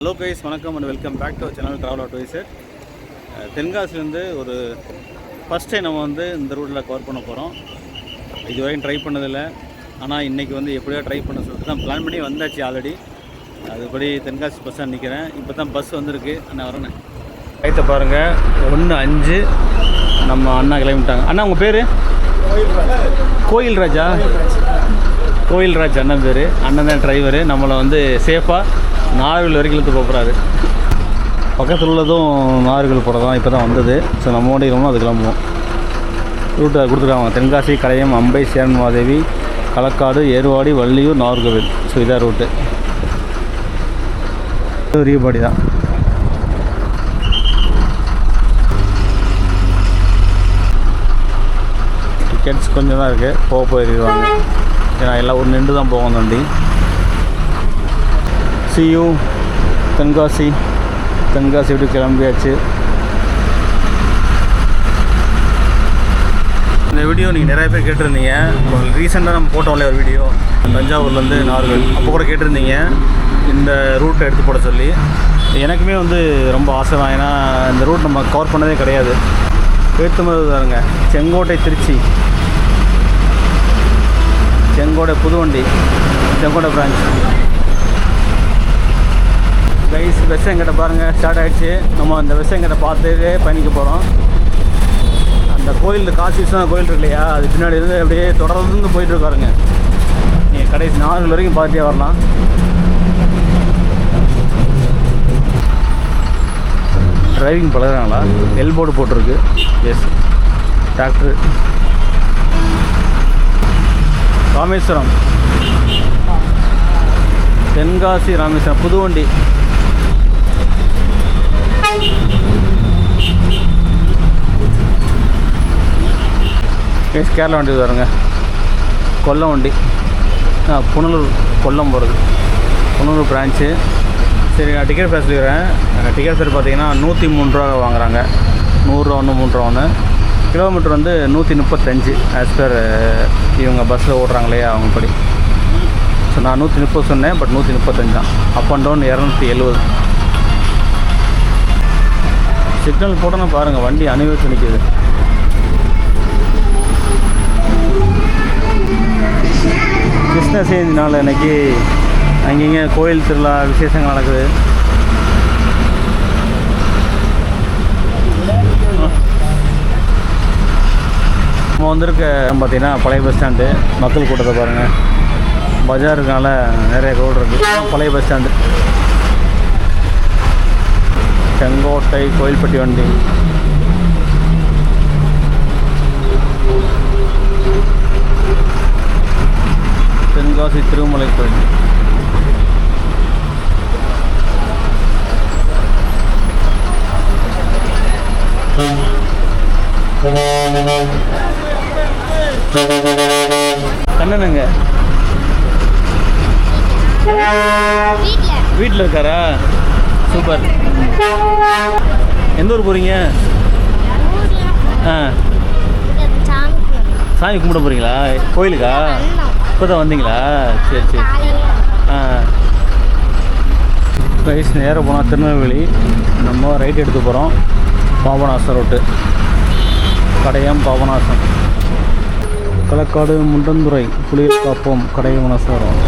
Hello guys, வணக்கம் and welcome back to channel travel advisor. தென்காசிலேருந்து ஒரு ஃபஸ்ட் டைம் நம்ம இந்த ரூட்டில் கவர் பண்ண போகிறோம். இதுவரையும் ட்ரை பண்ணதில்லை, ஆனால் இன்றைக்கி எப்படியோ ட்ரை பண்ண சொல்லிட்டு தான் பிளான் பண்ணி வந்தாச்சு ஆல்ரெடி. அதுபடி தென்காசி பஸ் ஸ்டாண்ட் நிற்கிறேன். இப்போ தான் பஸ் வந்திருக்கு. அண்ணா வரேண்ணே. ரைட்டை பாருங்கள், 1:05 நம்ம அண்ணா கிளம்பிட்டாங்க. அண்ணா உங்கள் பேர்? கோயில்ராஜா. கோயில்ராஜ் அண்ணன் பேர். அண்ணன் தான் டிரைவரு. நம்மளை சேஃபாக நாகர்கோவில் வரைக்கும் இழுத்து போகிறாரு. பக்கத்தில் உள்ளதும் நாகர்கோவில் போகிற தான் இப்போ தான் வந்தது. ஸோ நம்ம ஓடிக்கிறோமோ அது கிளம்புவோம். ரூட்டை கொடுத்துருக்காங்க. தென்காசி, கடையம், அம்பை, சேரன்மாதேவி, களக்காடு, ஏர்வாடி, வள்ளியூர், நாகர்கோவில். ஸோ இதான் ரூட்டு. ரீபாடி தான். டிக்கெட்ஸ் கொஞ்சம் தான் இருக்குது. போயிடுவாங்க. ஏன்னா எல்லாம் ஒரு நின்று தான் போகணும் வண்டி. சியூ தென்காசி. தென்காசி விட்டு கிளம்பியாச்சு. இந்த வீடியோ நீங்கள் நிறைய பேர் கேட்டிருந்தீங்க. ரீசெண்டாக நம்ம போட்டோம்ல ஒரு வீடியோ, தஞ்சாவூர்லேருந்து நாகர்கோவில், அப்போ கூட கேட்டிருந்தீங்க இந்த ரூட்டை எடுத்து போட சொல்லி. எனக்குமே ரொம்ப ஆசை தான். ஏன்னா இந்த ரூட் நம்ம கவர் பண்ணதே கிடையாது. பேத்துமது தாருங்க. செங்கோட்டை திருச்சி, செங்கோட்டை புதுவண்டி, செங்கோட்டை பிரான்ச். கைஸ், வெசங்கட்டை பாருங்கள், ஸ்டார்ட் ஆகிடுச்சு. நம்ம அந்த வெசங்கட்டை பார்த்துட்டே பயணிக்க போகிறோம். அந்த கோயில், காசி விஸ்வநாத கோயில் இருக்கு இல்லையா, அது பின்னாடி இருந்து அப்படியே தொடர்ந்து போயிட்டுருக்காருங்க. நீங்கள் கடைசி நாகர்கோவில் வரைக்கும் பார்த்துட்டே வரலாம். டிரைவிங் பழகிறாங்களா? எல்போர்டு போட்டிருக்கு. Yes, tractor. ராமேஸ்வரம், தென்காசி ராமேஸ்வரம் புதுவண்டி. கேரளா வண்டி வருங்க. கொல்லம் வண்டி. புனலூர், கொல்லம் போகிறது. புனலூர் பிரான்ச்சு. சரி, நான் டிக்கெட் ஃபேர் சொல்லிடுறேன். டிக்கெட் ஃபேர் பார்த்தீங்கன்னா 103 ரூபா வாங்குறாங்க. 100 ரூபா ஒன்று, 3 ரூபா ஒன்று. கிலோமீட்டர் 135 ஆஸ் பர் இவங்க பஸ்ஸில் ஓடுறாங்க இல்லையா, அவங்க படி. ஸோ நான் 130 சொன்னேன், பட் 135 தான். Up and down 270. சிக்னல் போட்டோன்னு பாருங்கள், வண்டி அனுபவிச்சு நிற்கிது. கிருஷ்ண ஜெயந்தினால இன்றைக்கி அங்கங்கே கோயில் திருவிழா விசேஷங்கள் நடக்குது. நம்ம வந்திருக்க பார்த்திங்கன்னா பழைய பஸ் ஸ்டாண்டு. மக்கள் கூட்டத்தை பாருங்கள். பஜாருக்கால நிறைய ரோடு இருக்குது. பழைய பஸ் ஸ்டாண்டு. செங்கோட்டை கோயில்பட்டி வண்டி. தென்காசி திருமலை கோயில். கண்ணனுங்க வீட்டில் இருக்காரா? சூப்பர். எந்த ஊர் போகிறீங்க? சாமி கும்பிட போகிறீங்களா? கோயிலுக்கா? இப்போ தான் வந்தீங்களா? சரி சரி. ரைஸ் நேராக போனால் திருநெல்வேலி. நம்ம ரைட் எடுத்து போகிறோம். பாபநாசம் ரோட்டு. கடையம், பாபநாசம், களக்காடு, முண்டந்துறை, புலியல் காப்போம், கடையம், மனசாரம்.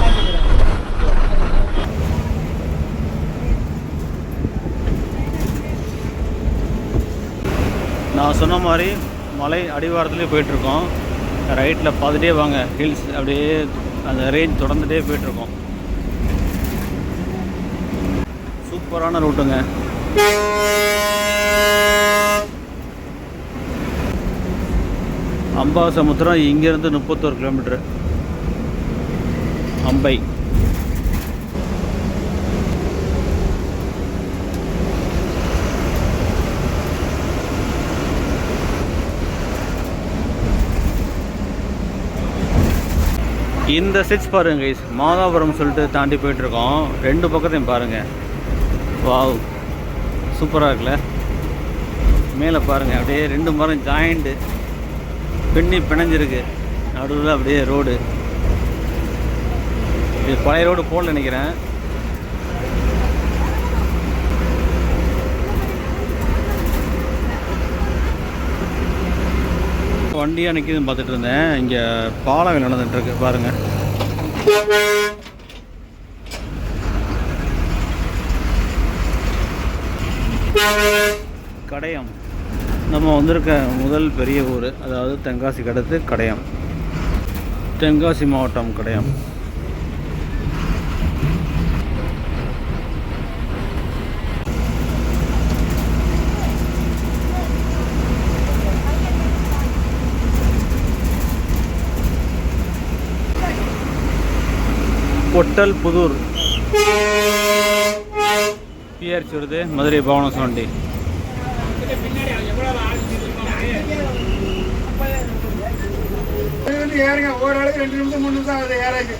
நான் சொன்ன மாதிரி மலை அடிவாரத்துலேயே போயிட்டுருக்கோம். ரைட்டில் பார்த்துட்டே வாங்க. ஹில்ஸ் அப்படியே அந்த ரேஞ்ச் தொடர்ந்துகிட்டே போயிட்டுருக்கோம். சூப்பரான ரூட்டுங்க. அம்பாசமுத்திரம் இங்கேருந்து 31 கிலோமீட்ரு. அம்பை. இந்த ஸ்டெச் பாருங்க கைஸ், மாதாபுரம் சொல்லிட்டு தாண்டி போயிட்டுருக்கோம். 2 பக்கத்தையும் பாருங்கள். வாவ், சூப்பராக இருக்குல்ல. மேலே பாருங்கள், அப்படியே 2 மரம் ஜாயிண்ட்டு பின்னி பிணைஞ்சிருக்கு. நடுவில் அப்படியே ரோடு. இது பழைய ரோடு போல் நினைக்கிறேன். வண்டியாக நிற்கிதுன்னு பார்த்துட்டு இருந்தேன். இங்கே பாலம் வேலை நடந்துகிட்ருக்கு பாருங்கள். கடையம் நம்ம வந்திருக்க முதல் பெரிய ஊர், அதாவது தென்காசிக்கு அடுத்து கடையம். தென்காசி மாவட்டம் கடையம். பொட்டல் புதூர் பிஆர்சி வருது, மதுரை பவனஸ் வண்டி. ஏறுங்க, ஒரு ஆளுக்கு 2 நிமிஷம் 3 நிமிஷம் ஆகுது ஏறாங்க.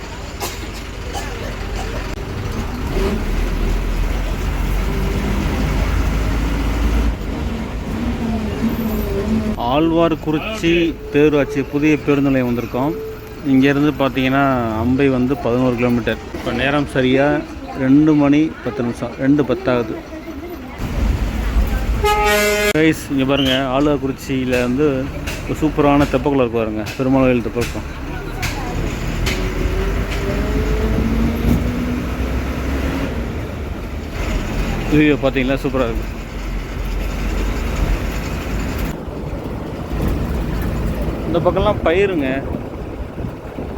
ஆழ்வார்குறிச்சி பேரூராட்சி புதிய பேருந்து நிலையம் வந்திருக்கோம். இங்கேருந்து பார்த்தீங்கன்னா அம்பை வந்து 11 கிலோமீட்டர். இப்போ நேரம் சரியாக 2 மணி 10 நிமிஷம், 2:10 ஆகுது. கைஸ் இங்கே பாருங்கள், ஆழ்வார்குறிச்சியில் வந்து ஒரு சூப்பரான தெப்பக்குளம் இருக்கு பாருங்க, பெருமாள் கோயில் தெப்பக்குளம். வீடியோ பார்த்தீங்களா, சூப்பராக இருக்குது. இந்த பக்கம்லாம் பயிருங்க,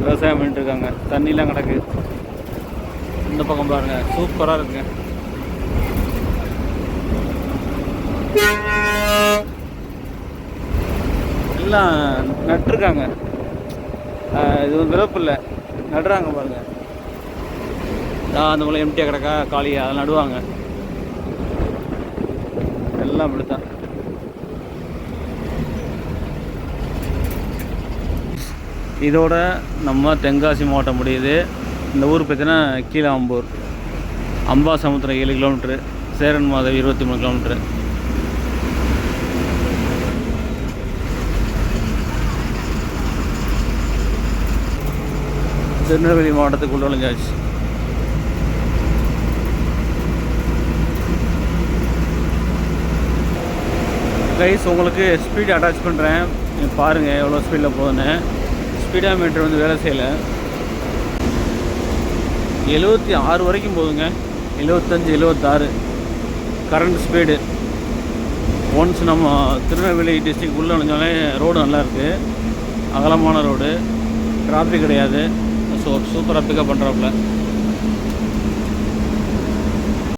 விவசாயம் பண்ணிட்டு இருக்காங்க, தண்ணிலாம் கிடக்கு. இந்த பக்கம் பாருங்கள், சூப்பராக இருக்குங்க. எல்லாம் நட்டுருக்காங்க. இது வந்து விதப்பு இல்லை, நடுறாங்க பாருங்க. அந்த மூலம் எம்டியாக கிடக்கா காலியாக, அதை நடுவாங்க. எல்லாம் இப்படித்தான். இதோட நம்ம தென்காசி மாவட்டம் முடியுது. இந்த ஊர் பார்த்தீங்கன்னா Keezhambur, Ambasamudram 7 kilometre, Cheranmahadevi 23 kilometre. Tirunelveli மாவட்டத்துக்குள்ள நுழைஞ்சாச்சு. கைஸ் உங்களுக்கு ஸ்பீடு அட்டாச் பண்ணுறேன், பாருங்கள் எவ்வளோ ஸ்பீடில் போகுதுன்னு. ஸ்பீடா மீட்டர் வந்து வேலை செய்யலை. 76 வரைக்கும் போகுதுங்க, 75 76 கரண்ட் ஸ்பீடு. ஒன்ஸ் நம்ம திருநெல்வேலி டிஸ்ட்ரிக் உள்ளே நுழைஞ்சாலே ரோடு நல்லா இருக்குது, அகலமான ரோடு, டிராஃபிக் கிடையாது. ஸோ சூப்பராக பிக்கப் பண்ணுறாப்புல.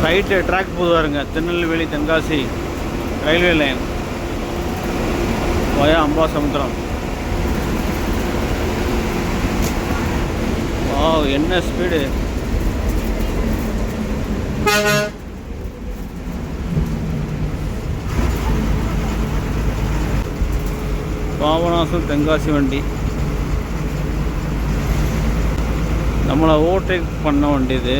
ரைட்டு ட்ராக் போதுவாருங்க, Tirunelveli Tenkasi railway line via Ambasamudram. என்ன ஸ்பீடு! பாபநாசம் தென்காசி வண்டி நம்மளை ஓவர்டேக் பண்ண வேண்டியது.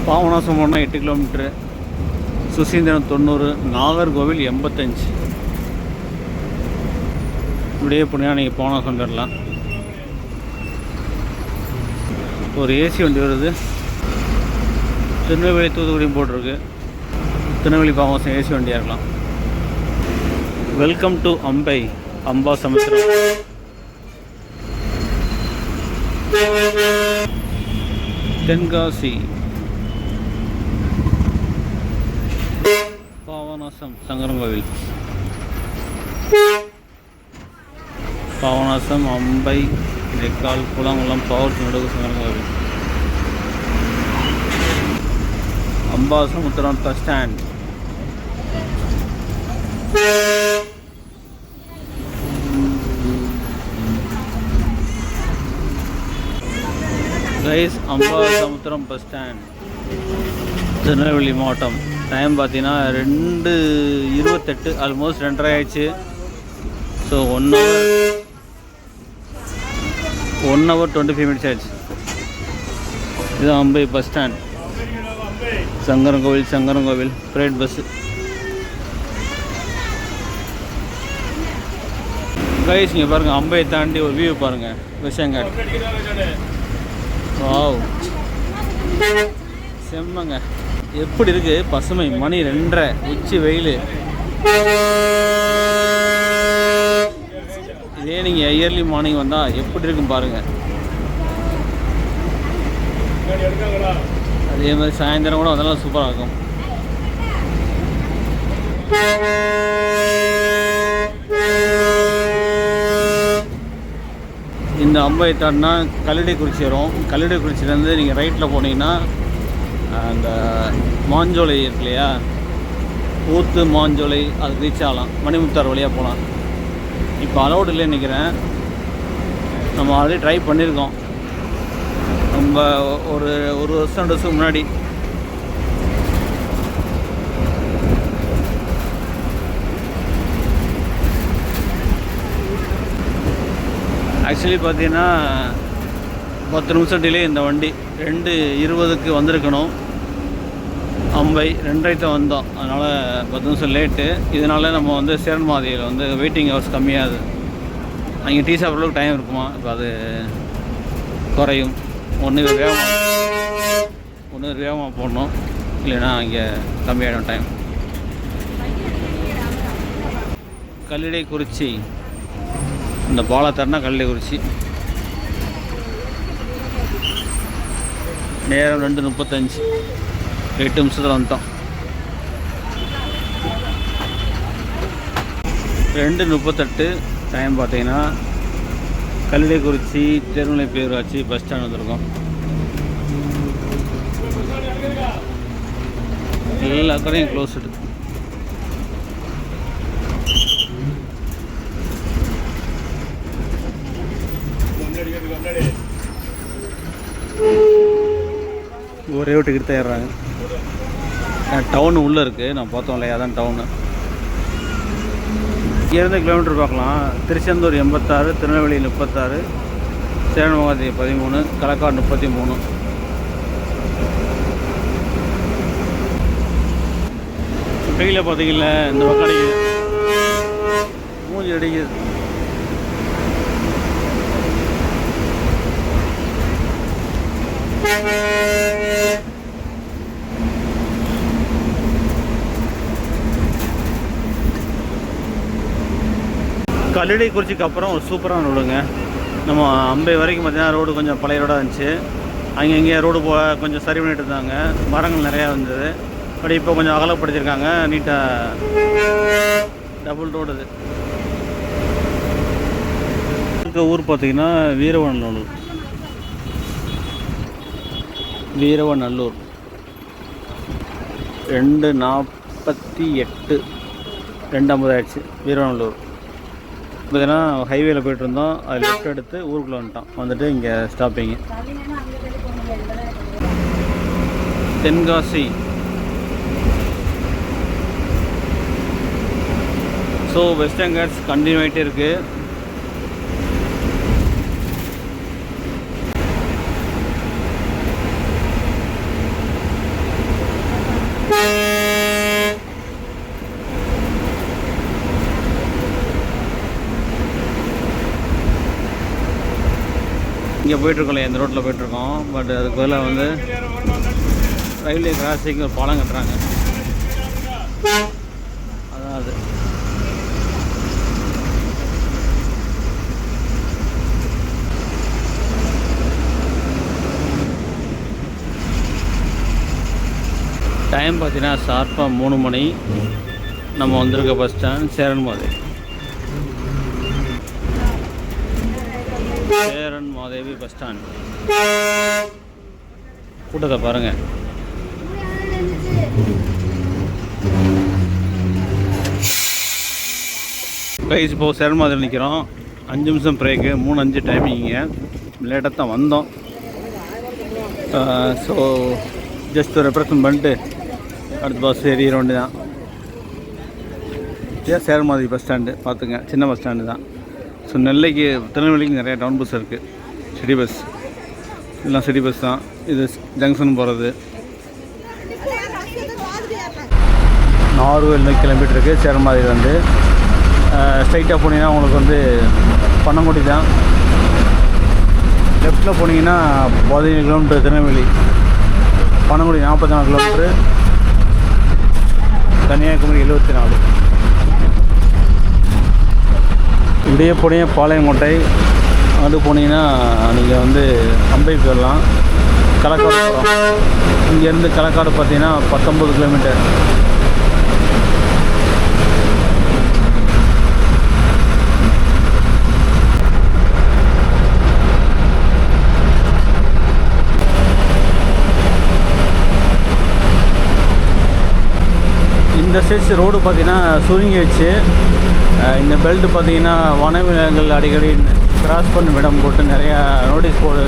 பாபநாசம் போனால் 8 கிலோமீட்ரு, சுசீந்திரம் 90, நாகர்கோவில் 85. இப்படியே போனால் நீங்கள் பாபநாசம் வரலாம். ஒரு ஏசி வண்டி வருது, திருநெல்வேலி தூத்துக்குடியும் போட்டிருக்கு. திருநெல்வேலி பாபநாசம் ஏசி வண்டியாக இருக்கலாம். வெல்கம் டு அம்பை அம்பாசமுத்திரம். தென்காசி பாபநாசம் சங்கரன்கோவில். பாபநாசம் அம்பை நெக்கால் குளங்குளம் பவர் நடுவு Sankarankovil. Ambasamudram bus stand. Guys Ambasamudram bus stand, Tirunelveli மாவட்டம். டைம் பார்த்தீங்கன்னா 2:28, ஆல்மோஸ்ட் 2:30 ஆயிடுச்சு. ஸோ 1 hour 25 minutes ஆயிடுச்சு. இது அம்பை bus stand, Sankarankovil private bus. Guys இங்கே பாருங்கள், அம்பையை தாண்டி ஒரு வியூ பாருங்கள், விஷயங்காட். வாவ், செம்மங்க. எப்படி இருக்குது பசுமை, மணி 2:30, உச்சி வெயில். இதே நீங்கள் இயர்லி மார்னிங் வந்தால் எப்படி இருக்கும் பாருங்கள். அதே மாதிரி சாயந்தரம் கூட அதெல்லாம் சூப்பராக இருக்கும். இந்த அம்பை தாண்டினா கல்லடைக்குறிச்சி வரும். கல்லடைக்குறிச்சிலேருந்து நீங்கள் ரைட்டில் போனீங்கன்னா அந்த மாஞ்சோலை இருக்கு இல்லையா, ஊத்து மாஞ்சோலை, அது ரீச் ஆகலாம். மணிமுத்தார் வழியாக போகலாம். இப்போ அலௌட் இல்லைன்னு நினைக்கிறேன். நம்ம ஆல்ரெடி ட்ரை பண்ணியிருக்கோம். நம்ம ஒரு வருஷம் 2 வருஷம் முன்னாடி. ஆக்சுவலி பார்த்தீங்கன்னா 10 நிமிஷம் டிலே இந்த வண்டி. 2:20க்கு வந்திருக்கணும். அம்பை 2:30 தான் வந்தோம். அதனால் 10 நிமிஷம் லேட்டு. இதனால நம்ம வந்து சேரன் மாதிரியில் வந்து வெயிட்டிங் ஹவர்ஸ் கம்மியாகுது. அங்கே டீ சாப்பிட்றதுக்கு டைம் இருக்குமா, இப்போ அது குறையும். ஒன்று வேகமாக போடணும், இல்லைன்னா இங்கே கம்மியாகிடும் டைம். கல்லடைக்குறிச்சி, இந்த பாலத்தர்னா கல்லடைக்குறிச்சி. நேரம் 2:35, 8 நிமிஷத்தில் வந்துட்டோம். 2:38 டைம். பார்த்தீங்கன்னா கல்லடைக்குறிச்சி திருமலை பேரூராட்சி பஸ் ஸ்டாண்ட் வந்திருக்கோம். எல்லா கடையும் க்ளோஸ்டு. ஒரே ஒரு டிக்கெட் தான் ஏறுறாங்க. டவுன் உள்ளே இருக்குது, நான் பார்த்தோம் இல்லையா, அதான் டவுனு. இங்கேருந்து கிலோமீட்டர் பார்க்கலாம். திருச்செந்தூர் 86, திருநெல்வேலி 36, சேரன்மகாதேவி 13, களக்காடு 33. கையில் பார்த்தீங்களா, இந்த பக்கம் அடிக்குது, மூஞ்சி அடிக்குது. கல்லடைக்குறிச்சிக்கு அப்புறம் ஒரு சூப்பரான ரோடுங்க. நம்ம அம்பை வரைக்கும் பார்த்தீங்கன்னா ரோடு கொஞ்சம் பழைய ரோடாக இருந்துச்சு. அங்கே இங்கே ரோடு கொஞ்சம் சரி பண்ணிட்டு இருந்தாங்க. மரங்கள் நிறையா இருந்தது. பட் இப்போ கொஞ்சம் அகலப்படுத்தியிருக்காங்க. நீட்டாக டபுள் ரோடு. இது இருக்க ஊர் பார்த்திங்கன்னா வீரவநல்லூர். 2:48, 2:50 ஆயிடுச்சு. வீரவநல்லூர் பார்த்தீங்கன்னா ஹைவேல போய்ட்டு இருந்தோம். அது லெஃப்ட் எடுத்து ஊருக்குள்ளே வந்துட்டோம். வந்துட்டு இங்கே ஸ்டாப்பிங்கு. Tenkasi. So western Ghats continue ஆகிட்டே இருக்குது. இங்கே போய்ட்டுருக்கோம், இந்த ரோட்டில் போய்ட்டுருக்கோம். பட் அதுக்கு பதிலாக வந்து ரயில்வே கிராசிங் ஒரு பாலம் கட்டுறாங்க. அதான் அது. டைம் பார்த்தீங்கன்னா ஷார்ப்பாக 3 மணி. நம்ம வந்திருக்க bus stand Cheran Madevi bus stand. கூட்டத்தை பாருங்கள். கைஸ் இப்போ சேரன் மாதிரி நிற்கிறோம். 5 நிமிஷம் பிரேக்கு, 3:05 டைமிங்க. லேட்டாக தான் வந்தோம். ஸோ ஜஸ்ட் ரெப்ரசன்ட் பண்ணிட்டு அடுத்த பஸ் ஏறிட வேண்டியதான். இதே சேரன் மாதிரி பஸ் ஸ்டாண்டு பார்த்துங்க, சின்ன பஸ் ஸ்டாண்டு தான். ஸோ நெல்லைக்கு திருநெல்வேலிக்கு நிறையா டவுன் பஸ் இருக்குது. சிட்டி பஸ் எல்லாம் சிட்டி பஸ் தான். இது ஜங்ஷன் போகிறது. நார்வேல் கிலோமீட்டர் இருக்குது சேரன் மாதிரி வந்து. ஸ்ட்ரைட்டாக போனீங்கன்னா உங்களுக்கு வந்து பனங்குடி தான். லெஃப்டில் போனீங்கன்னா 15 கிலோமீட்டர் திருநெல்வேலி. பனங்குடி 44 கிலோமீட்ரு, கன்னியாகுமரி 74. இப்படியே போனீங்க பாளையங்கோட்டை, அது போனீங்கன்னா நீங்கள் வந்து அம்பை போயிடலாம். களக்காடு போகிறோம். இங்கேருந்து களக்காடு பார்த்தீங்கன்னா 19 கிலோமீட்டர். இந்த சைஸ் ரோடு பார்த்திங்கன்னா சுருங்கி வச்சு, இந்த பெல்ட் பார்த்திங்கன்னா வனவிலங்குகள் அடிக்கடி கிராஸ் பண்ணி விடம் போட்டு நிறையா நோட்டீஸ் போர்டு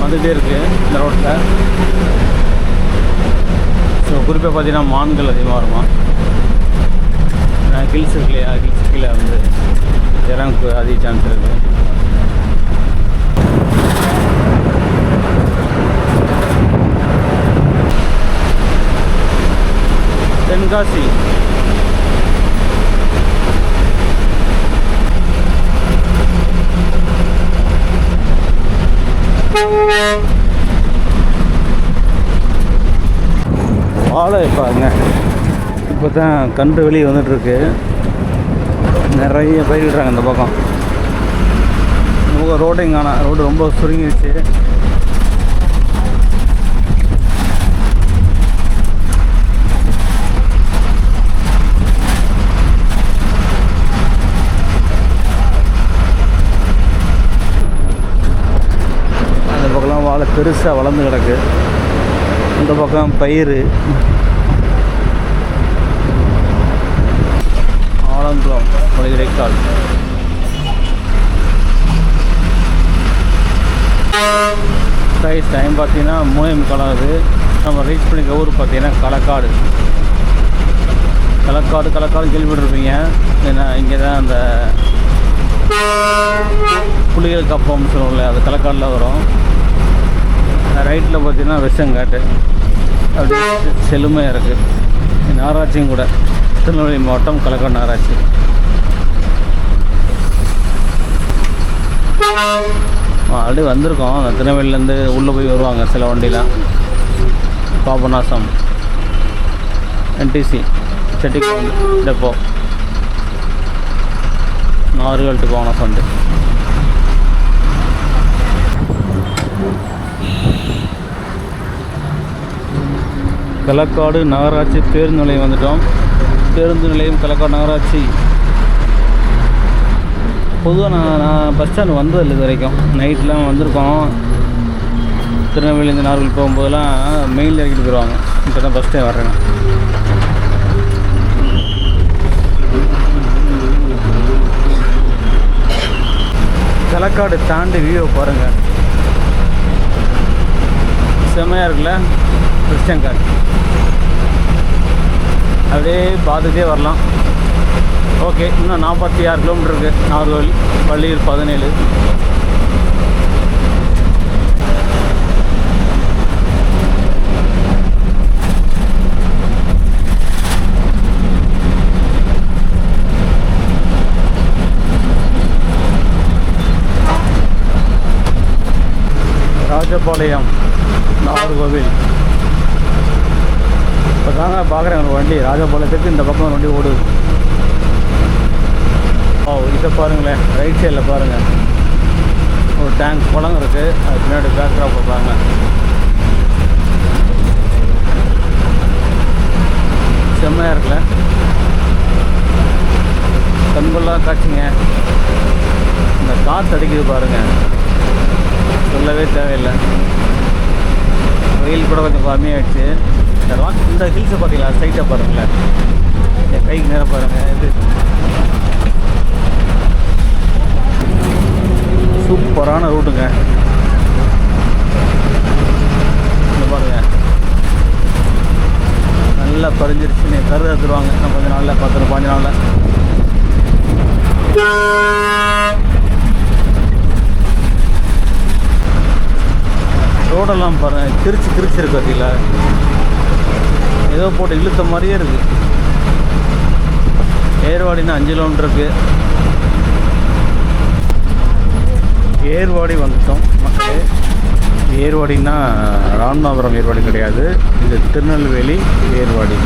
வந்துகிட்டே இருக்குது இந்த ரோட்டில். ஸோ குறிப்பாக பார்த்திங்கன்னா மான்கள் அதிகமாக வருமா, ஹில்ஸ் இருக்கு இல்லையா, ஹில்ஸ் கீழே வந்து இறங்க அதிக சான்ஸ் இருக்குது. தென்காசி வாழை பாருங்க, இப்போ தான் கன்று வெளியே வந்துட்டுருக்கு. நிறைய பயிரிடுறாங்க இந்த பக்கம். ரோடையும் காணா, ரோடு ரொம்ப சுருங்கிடுச்சு. அந்த பக்கம்லாம் வாழை பெருசாக வளர்ந்து கிடக்கு. இந்த பக்கம் பயிர், ஆலங்குளம், இடைக்கால். ப்ரைஸ் டைம் பார்த்தீங்கன்னா 3:45 ஆகுது. நம்ம ரீச் பண்ணிக்க ஊர் பார்த்தீங்கன்னா களக்காடு. களக்காடு கேள்விப்பட்டிருப்பீங்க. ஏன்னா இங்கே தான் அந்த புலிகள் கப்பம்னு சொல்லுவோம்ல, அது களக்காடில் வரும். ரைட்டில் பார்த்தீங்கன்னா வெஸ்டங்காட்டு, அப்படி செழுமையாக இருக்குது. நகராட்சியும் கூட, திருநெல்வேலி மாவட்டம் களக்காடு நகராட்சி. ஆல்ரெடி வந்திருக்கோம். அந்த திருநெல்வேலியிலேருந்து உள்ளே போய் வருவாங்க சில வண்டிலாம். பாபநாசம், NTC, செட்டிக்குளம் டெப்போ, நார்கள் டு பாபநாசம் வந்து. களக்காடு நகராட்சி பேருந்து நிலையம் வந்துட்டோம். பேருந்து நிலையம் களக்காடு நகராட்சி. பொதுவாக நான் பஸ் ஸ்டாண்டு வந்ததில்லை இது வரைக்கும். நைட்லாம் வந்திருக்கோம். திருநெல்வேலிருந்து நார்கள் போகும்போதெல்லாம் மெயினில் இறக்கிட்டு போயிடுவாங்க. இப்போ தான் பஸ் டைம் வர்றேங்க. களக்காடு தாண்டி வியூவை பாருங்கள், செம்மையாக இருக்குல்ல. கிறிஸ்டியன் அப்படியே பார்த்துட்டே வரலாம். ஓகே, இன்னும் 46 கிலோமீட்டர் இருக்குது. நாகர்கோவில், பள்ளியூர் 17. ராஜபாளையம், நாகர்கோவில். இப்போ தாங்க பார்க்குறேன் ஒரு வண்டி ராஜபாளையத்துக்கு இந்த பக்கம் ஒரு வண்டி ஓடுது. ஓ, இதை பாருங்களேன், ரைட் சைடில் பாருங்கள், ஒரு டேங்க் குளம் இருக்குது. அது பின்னாடி பேக்ராப் பார்ப்பாங்க. செம்மையாக இருக்குல்ல, கண்கொள்ளா காட்சிங்க. இந்த காற்று அடிக்குது பாருங்கள், சொல்லவே தேவையில்லை. வெயில் கூட கொஞ்சம் கம்மியாகிடுச்சு. இந்த ஹில்ஸை பார்த்தீங்களா, சைட்டை பாருங்களேன், என் கைக்கு நேரம் பாருங்கள். இது சூப்பரான ரூட்டுங்க. இந்த பாருங்க, நல்லா பறிஞ்சிருச்சு. கருது எடுத்துருவாங்க இன்னும் கொஞ்சம் நாளில், 10-15 நாளில். ரோடெல்லாம் பாருங்கள், கிரிச்சு இருக்கு பார்த்தீங்களா, ஏதோ போட்டு இழுத்த மாதிரியே இருக்குது. ஏர்வாடினா 5 கிலோமீட்டர் இருக்குது. ஏர்வாடி வந்துட்டோம் மக்களே. ஏர்வாடின்னா ராமநாதபுரம் ஏர்வாடி கிடையாது, இது திருநெல்வேலி ஏர்வாடி.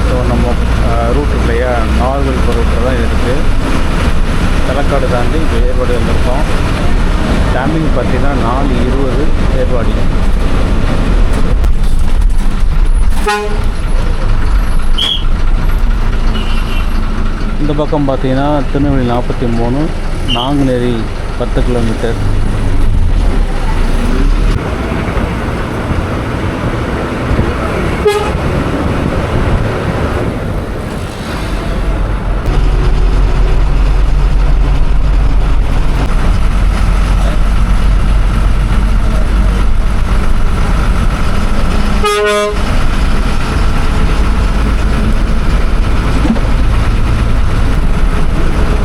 ஸோ நம்ம ரூட் இல்லையா, நாகர்கோவில் போகிற ரூட்டில் தான் இது இருக்குது. தலக்காடு தாண்டி இப்போ ஏர்வாடி வந்திருக்கோம். டைமிங் பார்த்தீங்கன்னா 4:20 ஏர்வாடி. இந்த பக்கம் பார்த்தீங்கன்னா திருநெல்வேலி 43, நாங்குநேரி 10 கிலோமீட்டர்.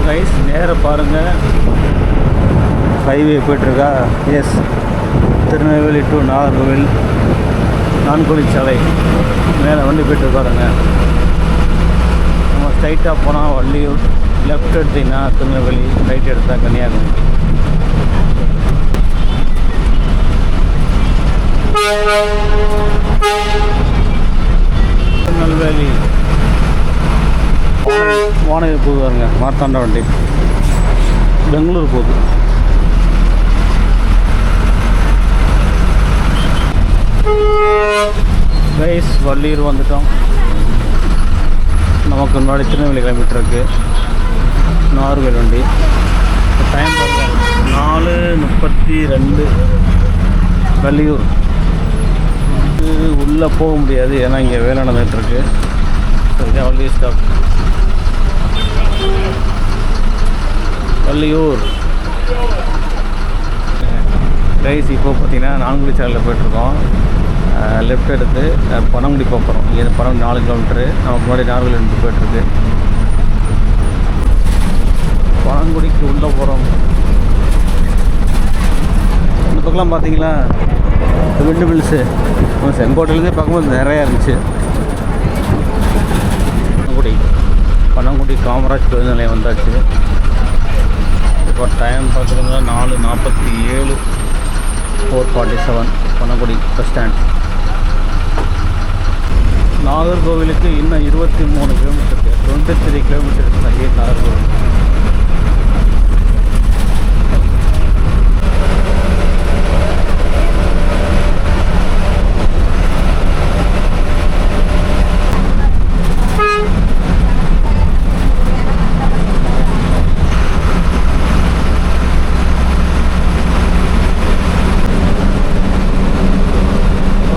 ரைஸ் நேராக பாருங்கள், ஹைவே போய்ட்டுருக்கா. எஸ், திருநெல்வேலி டு நாகர்கோவில் நான்குவழி சாலை மேலே வண்டி போய்ட்டுருக்காருங்க. நம்ம ஸ்ட்ரைட்டாக போனால் வள்ளியூர், லெஃப்ட் எடுத்திங்கன்னா திருநெல்வேலி, ரைட் எடுத்தால் கன்னியாகுமரி. திருநெல்வேலி வானவில் போகுது பாருங்க, மார்த்தாண்ட வண்டி பெங்களூர் போகுது. கைஸ், வள்ளியூர் வந்துட்டோம். நமக்கு முன்னாடி திருநெல்வேலி கிலோமீட்டர் இருக்குது, நாகர்கோவில் வண்டி. டைம் பாருங்க 4:32 வள்ளியூர். உள்ளே போக முடியாது, ஏன்னா இங்கே வேலை நடந்துகிட்ருக்கு. இதுதான் வள்ளியூர் ஸ்டாப். வள்ளியூர் ரைஸ். இப்போ பார்த்தீங்கன்னா நான்குவழி சாலையில் போய்ட்டுருக்கோம். லெஃப்ட் எடுத்து பனங்குடி போகிறோம். இங்கே பனங்குடி 4 கிலோமீட்டரு. நமக்கு முன்னாடி நாகர்கோவில் எடுத்து போய்ட்டுருக்கு. பனங்குடிக்கு உள்ளே போகிறோம். இந்த பக்கம்லாம் பார்த்தீங்களா விண்டு மில்ஸு, செங்கோட்டையிலேருந்தே பார்க்கும்போது நிறையா இருந்துச்சு. பனங்குடி காமராஜ் பேருந்து நிலையம் வந்தாச்சு. இப்போ டைம் பார்த்துருந்தா 4:47, 4:47 பனங்குடி பஸ் ஸ்டாண்ட். நாகர்கோவிலுக்கு இன்னும் 23 கிலோமீட்டருக்கு, 23 கிலோமீட்டருக்கு தள்ளி நாகர்கோவில்.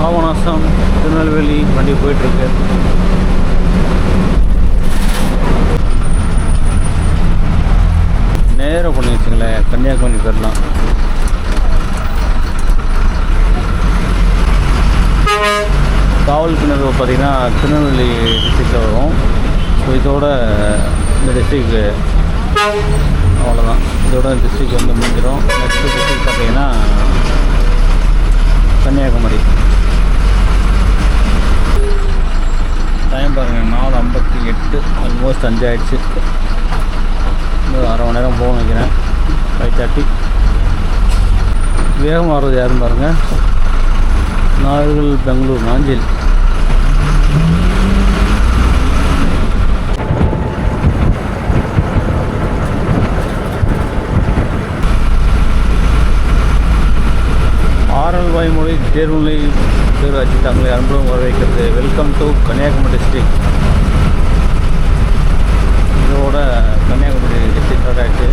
பாபநாசம் திருநெல்வேலி வண்டி போயிட்டுருக்கு. நேரம் பண்ணி வச்சுங்களேன், கன்னியாகுமரி போயிடலாம். காவல் கிணறு பார்த்திங்கன்னா திருநெல்வேலி டிஸ்ட்ரிக்டில் வரும். ஸோ இதோட இந்த டிஸ்ட்ரிக்கு அவ்வளோதான், இதோட டிஸ்ட்ரிக் வந்து முடிஞ்சிடும். நெக்ஸ்ட் டிஸ்ட்ரிக் பார்த்திங்கன்னா கன்னியாகுமரி. டைம் பாருங்கள் 4:58, ஆல்மோஸ்ட் 5 ஆகிடுச்சு. இன்னும் அரை மணி நேரம் போக நினைக்கிறேன். 5:30. வேகம் வர்றது யாரும் பாருங்கள், நாகர்கோவில் பெங்களூர் நாஞ்சில். வாய்மொழி தேர்வுநிலை பேராட்சி தங்களை அன்புடன் வரவேற்கிறது. Welcome to Kanniyakumari district. இதோட கன்னியாகுமரி டிஸ்ட்ரிக்ட் ஸ்டார்ட் ஆகிடுச்சு.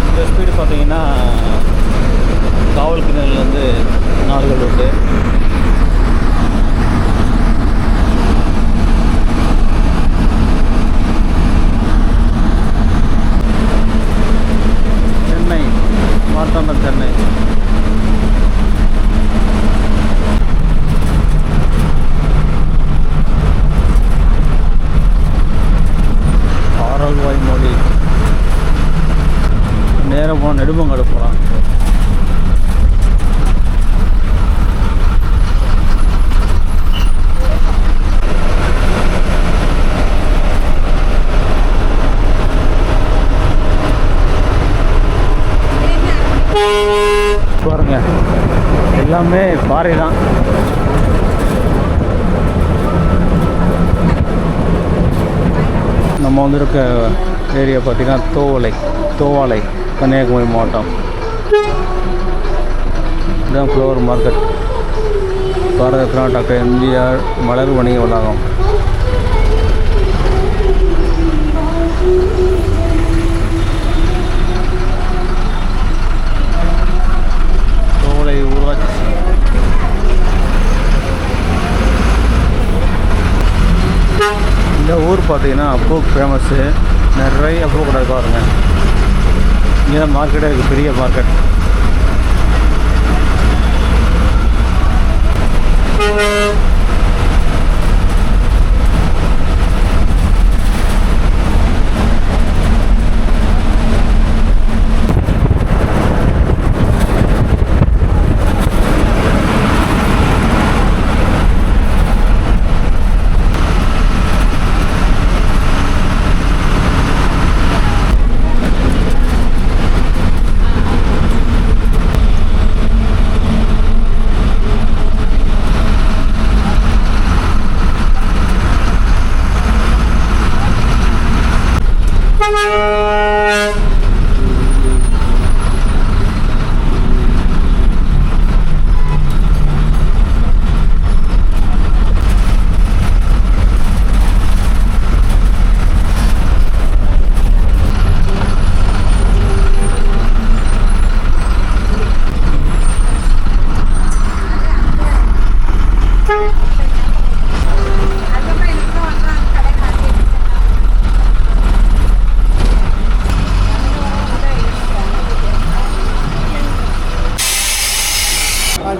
இந்த ஸ்பீடு பார்த்தீங்கன்னா காவல் கிணறுலேருந்து நாகர்கோவில் ரோடு. மார்த்தாண்டம் சென்னை. வாய்மொழி நேரம் போனால் நெடுமங்காடு போகலாம். எல்லாமே பாறை தான். நம்ம வந்திருக்க ஏரியா பார்த்திங்கன்னா தோவாலை கன்னியாகுமரி மாவட்டம். இதுதான் flower market. Bharat Ratna doctor MGR மலர் வணிக வளாகம். தோவாலை ஊராட்சி. இந்த ஊர் பார்த்தீங்கன்னா அப்ரூக் ஃபேமஸ்ஸு. நிறைய அப்ரூக் கடை பாருங்க. இங்கே தான் மார்க்கெட்டே இருக்குது, பெரிய மார்க்கெட்.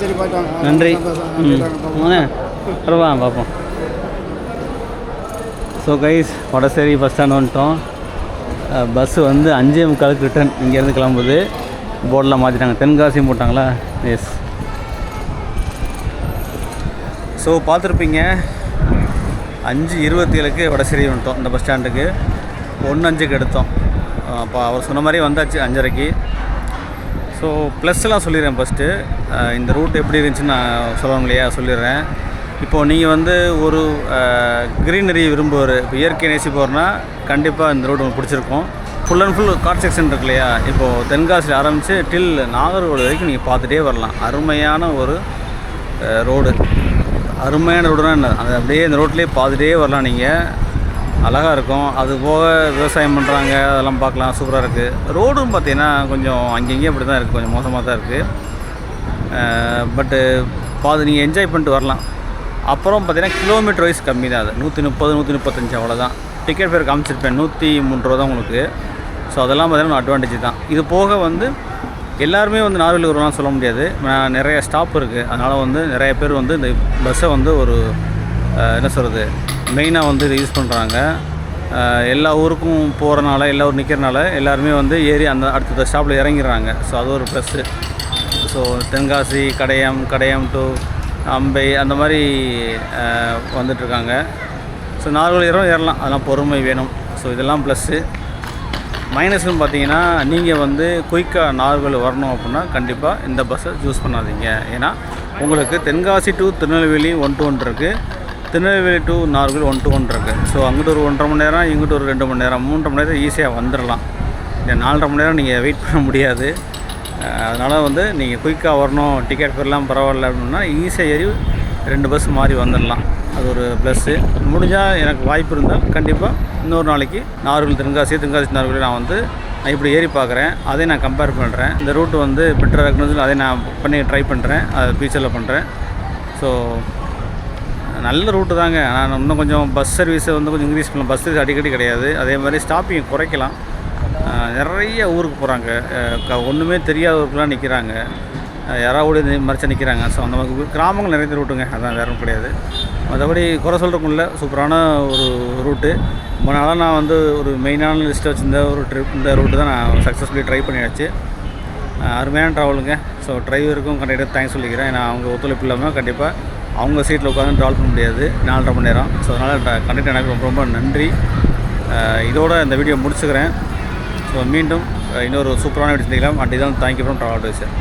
சரி போயிட்டாங்க. நன்றி. பரவாயில்ல பார்ப்போம். So guys, Vadasery bus stand வந்துட்டோம். பஸ்ஸு வந்து 5:45 ரிட்டர்ன் இங்கேருந்து கிளம்புது. போர்டெலாம் மாற்றிட்டாங்க, தென்காசியும் போட்டாங்களா. எஸ். ஸோ பார்த்துருப்பீங்க, 5:27க்கு வடசேரி வந்துட்டோம். இந்த பஸ் ஸ்டாண்டுக்கு 1:05க்கு எடுத்தோம். அப்போ அவர் சொன்ன மாதிரி வந்தாச்சு 5:30க்கு. ஸோ ப்ளஸ்லாம் சொல்லிடுறேன் ஃபஸ்ட்டு. இந்த ரூட் எப்படி இருந்துச்சுன்னு நான் சொல்லணும் இல்லையா, சொல்லிடுறேன். இப்போது நீங்கள் வந்து ஒரு க்ரீனரி விரும்புவார், இப்போ இயற்கை நேசிப்போர்னா கண்டிப்பாக இந்த ரோடு உங்களுக்கு பிடிச்சிருக்கும். Full and full car section இருக்கு இல்லையா. இப்போது தென்காசியில் ஆரம்பித்து டில் நாகர்கோவில் வரைக்கும் நீங்கள் பார்த்துட்டே வரலாம். அருமையான ஒரு ரோடு. அருமையான ரோடுனா என்ன, அது அப்படியே இந்த ரோட்லேயே பார்த்துட்டே வரலாம். நீங்கள் அழகாக இருக்கும். அது போக விவசாயம் பண்ணுறாங்க, அதெல்லாம் பார்க்கலாம். சூப்பராக இருக்குது. ரோடும் பார்த்தீங்கன்னா கொஞ்சம் அங்கங்கேயும் அப்படி தான் இருக்குது, கொஞ்சம் மோசமாக தான் இருக்குது. பட்டு நீங்கள் என்ஜாய் பண்ணிட்டு வரலாம். அப்புறம் பார்த்தீங்கன்னா கிலோமீட்டர் வைஸ் கம்மி தான். அது 130, 135 அவ்வளோதான். டிக்கெட் ஃபேர் காமிச்சிருப்பேன், 103 ரூபா தான் உங்களுக்கு. ஸோ அதெல்லாம் பார்த்தீங்கன்னா அட்வான்டேஜ் தான். இது போக வந்து எல்லாருமே வந்து நார்வேல் வருவாங்கன்னு சொல்ல முடியாது. நிறைய ஸ்டாப் இருக்குது. அதனால் வந்து நிறைய பேர் வந்து இந்த பஸ்ஸை வந்து ஒரு என்ன சொல்கிறது, மெயினாக வந்து இதை யூஸ் பண்ணுறாங்க. எல்லா ஊருக்கும் போகிறனால, எல்லா ஊரும் நிற்கிறனால எல்லாருமே வந்து ஏறி அந்த அடுத்த ஸ்டாப்பில் இறங்கிடுறாங்க. ஸோ அது ஒரு plus. So Tenkasi, Kadayam to அம்பை அந்த மாதிரி வந்துட்டுருக்காங்க. ஸோ நார்வேல் ஏறலாம், அதெல்லாம் பொறுமை வேணும். ஸோ இதெல்லாம் ப்ளஸ்ஸு. மைனஸ்ன்னு பார்த்தீங்கன்னா, நீங்கள் வந்து குயிக்காக நார்வேல் வரணும் அப்படின்னா கண்டிப்பாக இந்த பஸ்ஸை சூஸ் பண்ணாதீங்க. ஏன்னா உங்களுக்கு தென்காசி டு திருநெல்வேலி 1 to 1 இருக்குது, திருநெல்வேலி டு நார்வேல் 1 to 1 இருக்குது. ஸோ அங்கிட்டு ஒரு 1.5 மணி நேரம், இங்கிட்டு ஒரு 2 மணி நேரம், 3.5 மணி நேரம் ஈஸியாக வந்துடலாம். இந்த 4.5 மணி நேரம் நீங்கள் வெயிட் பண்ண முடியாது. அதனால் வந்து நீங்கள் குயிக்காக வரணும், டிக்கெட் ஃபேர்லாம் பரவாயில்ல அப்படின்னா ஈஸியாக ஏறி 2 பஸ் மாறி வந்துடலாம். அது ஒரு ப்ளஸ்ஸு. முடிஞ்சால் எனக்கு வாய்ப்பு இருந்தால் கண்டிப்பாக இன்னொரு நாளைக்கு நார்வேல் தென்காசி நார்வேல் நான் இப்படி ஏறி பார்க்குறேன். அதை நான் கம்பேர் பண்ணுறேன். இந்த ரூட்டு வந்து பெட்டராக இருக்கணும், அதை நான் பண்ணி ட்ரை பண்ணுறேன், அதை ஃபியூச்சரில் பண்ணுறேன். ஸோ நல்ல ரூட்டு தாங்க. ஆனால் இன்னும் கொஞ்சம் பஸ் சர்வீஸை வந்து கொஞ்சம் இன்க்ரீஸ் பண்ணலாம். பஸ் சர்வீஸ் அடிக்கடி கிடையாது. அதே மாதிரி ஸ்டாப்பிங் குறைக்கலாம். நிறைய ஊருக்கு போகிறாங்க, ஒன்றுமே தெரியாத ஊருக்குலாம் நிற்கிறாங்க, யாராவது மறைச்சா நிற்கிறாங்க. ஸோ அந்த மாதிரி கிராமங்கள் நிறைய ரூட்டுங்க, அதான் வேறு கிடையாது. மற்றபடி குறை சொல்கிறக்கும் இல்லை, சூப்பரான ஒரு ரூட்டு. ரொம்ப நாளாக நான் வந்து ஒரு மெயினான லிஸ்ட்டை வச்சுருந்த ஒரு இந்த ரூட்டு தான் நான் சக்ஸஸ்ஃபுல்லி ட்ரை பண்ணியாச்சு. அருமையான ட்ராவலுங்க. ஸோ டிரைவருக்கும் கண்டிப்பாக தேங்க்ஸ் சொல்லிக்கிறேன். ஏன்னா அவங்க ஒத்துழைப்பு இல்லாமல் கண்டிப்பாக அவங்க சீட்டில் உட்காந்து ட்ராவல் பண்ண முடியாது 4.5 மணி நேரம். ஸோ அதனால் கண்டிப்பாக எனக்கு ரொம்ப ரொம்ப நன்றி. இதோட இந்த வீடியோ முடிச்சுக்கிறேன். ஸோ மீண்டும் இன்னொரு சூப்பரான வீடியோ சந்திக்கலாம். அண்ட் இதான் தேங்க்யூ ஃப்ரம் ட்ராவல் அட்வைசர்.